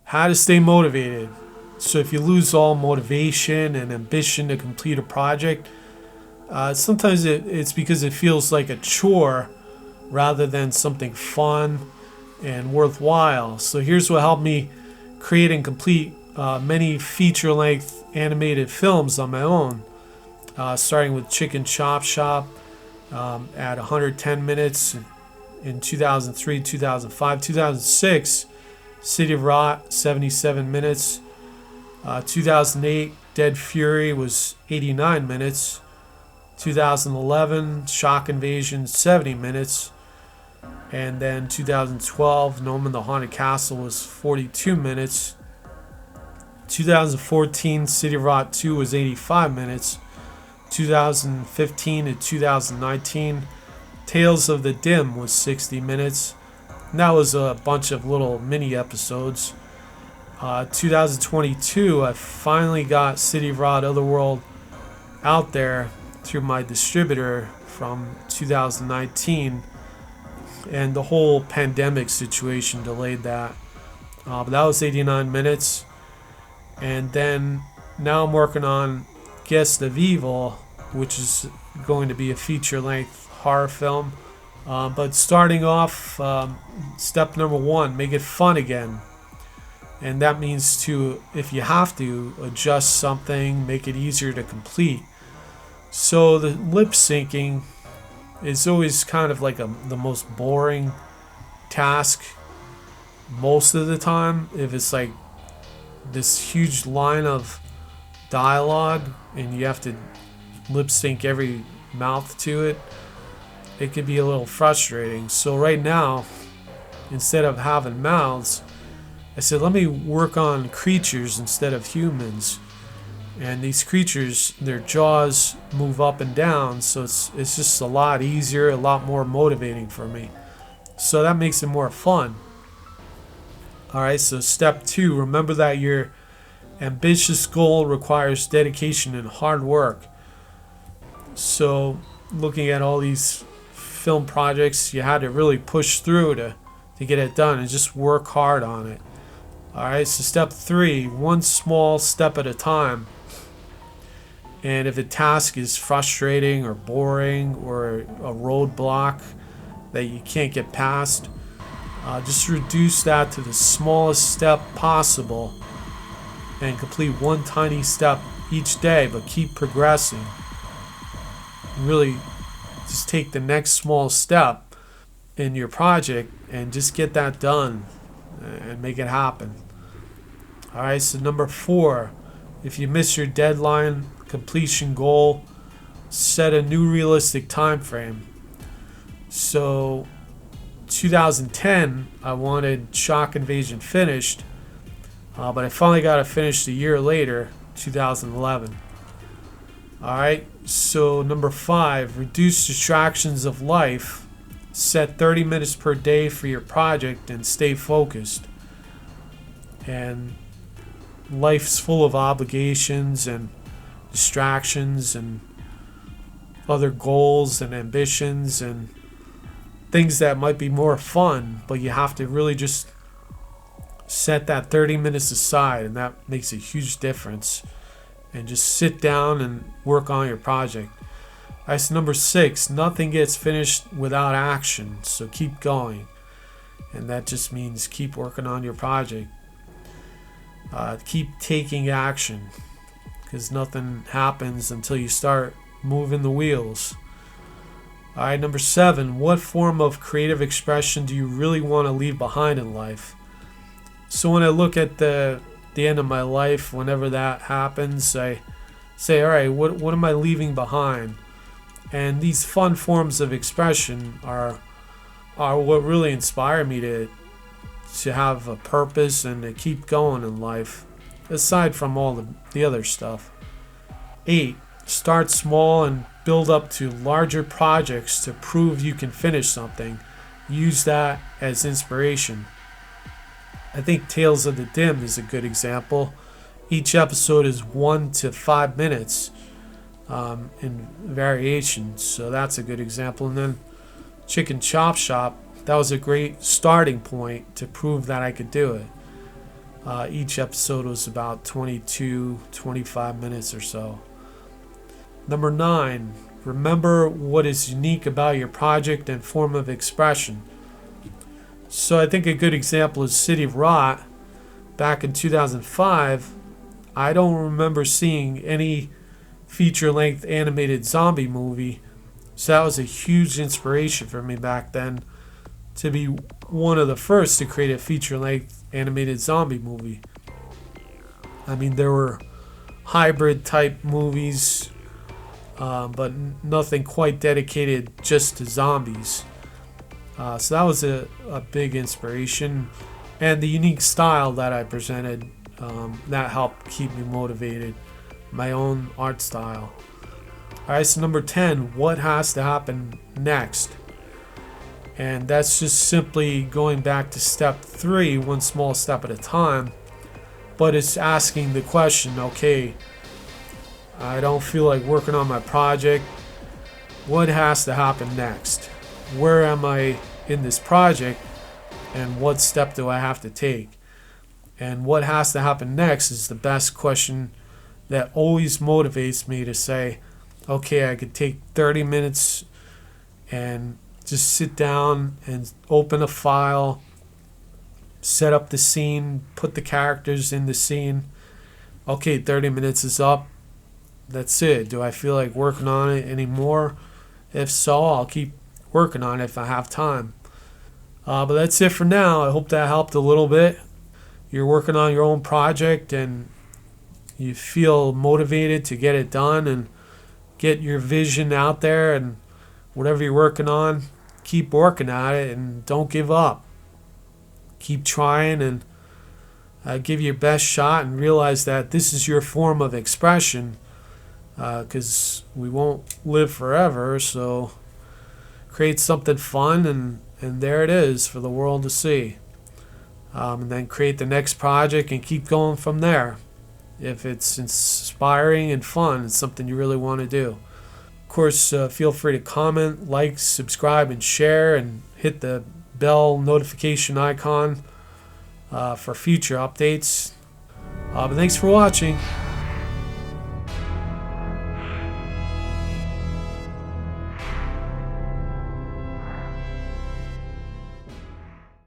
How to stay motivated. So if you lose all motivation and ambition to complete a project, sometimes it's because it feels like a chore rather than something fun and worthwhile. So here's what helped me create and complete many feature-length animated films on my own, starting with Chicken Chop Shop at 110 minutes in 2003, 2005, 2006, City of Rot, 77 minutes, 2008, Dead Fury was 89 minutes, 2011, Shock Invasion, 70 minutes, and then 2012, Gnome in the Haunted Castle was 42 minutes, 2014, City of Rot 2 was 85 minutes, 2015 to 2019, Tales of the Dim was 60 minutes. And that was a bunch of little mini episodes. 2022, I finally got City of Rot Otherworld out there through my distributor from 2019, and the whole pandemic situation delayed that. But that was 89 minutes. And then now I'm working on Guest of Evil, which is going to be a feature-length horror film. But starting off, step number one, make it fun again. And that means to, if you have to, adjust something, make it easier to complete. So the lip syncing is always kind of like the most boring task most of the time. If it's like this huge line of dialogue and you have to lip sync every mouth to it, it could be a little frustrating. So right now, instead of having mouths, I said, let me work on creatures instead of humans. And these creatures, their jaws move up and down, so it's just a lot easier, a lot more motivating for me. So that makes it more fun. Alright, so step 2, remember that your ambitious goal requires dedication and hard work. So looking at all these film projects, you had to really push through to get it done and just work hard on it. Alright, so step 3, one small step at a time. And if a task is frustrating or boring or a roadblock that you can't get past, just reduce that to the smallest step possible and complete one tiny step each day, but keep progressing. Really just take the next small step in your project and just get that done and make it happen. Alright, so number 4, if you miss your deadline completion goal, set a new realistic time frame. So 2010, I wanted Shock Invasion finished, but I finally got it finished a year later, 2011. Alright, so number 5, reduce distractions of life. Set 30 minutes per day for your project and stay focused. And life's full of obligations and distractions and other goals and ambitions and things that might be more fun, but you have to really just set that 30 minutes aside, and that makes a huge difference. And just sit down and work on your project. That's number 6, nothing gets finished without action, so keep going. And that just means keep working on your project. Keep taking action, because nothing happens until you start moving the wheels. Alright, number 7, what form of creative expression do you really want to leave behind in life? So when I look at the end of my life, whenever that happens, I say, alright, what am I leaving behind? And these fun forms of expression are what really inspire me to have a purpose and to keep going in life, aside from all the other stuff. 8, start small and build up to larger projects to prove you can finish something. Use that as inspiration. I think Tales of the Dim is a good example. Each episode is 1 to 5 minutes in variations, so that's a good example. And then Chicken Chop Shop, that was a great starting point to prove that I could do it. Each episode was about 25 minutes or so. Number 9, remember what is unique about your project and form of expression. So I think a good example is City of Rot. Back in 2005, I don't remember seeing any feature-length animated zombie movie. So that was a huge inspiration for me back then to be one of the first to create a feature-length animated zombie movie. I mean, there were hybrid type movies, but nothing quite dedicated just to zombies. So that was a big inspiration, and the unique style that I presented, that helped keep me motivated. My own art style. Alright, so number 10, what has to happen next? And that's just simply going back to step 3, one small step at a time. But it's asking the question, okay, I don't feel like working on my project. What has to happen next? Where am I in this project? And what step do I have to take? And what has to happen next is the best question that always motivates me to say, okay, I could take 30 minutes and just sit down and open a file, set up the scene, put the characters in the scene. Okay, 30 minutes is up. That's it. Do I feel like working on it anymore? If so, I'll keep working on it if I have time. But that's it for now. I hope that helped a little bit. You're working on your own project and you feel motivated to get it done and get your vision out there, and whatever you're working on, keep working at it and don't give up. Keep trying and give your best shot, and realize that this is your form of expression, because we won't live forever. So create something fun, and there it is for the world to see. And then create the next project and keep going from there. If it's inspiring and fun, it's something you really want to do. Of course, feel free to comment, like, subscribe, and share, and hit the bell notification icon for future updates. But thanks for watching.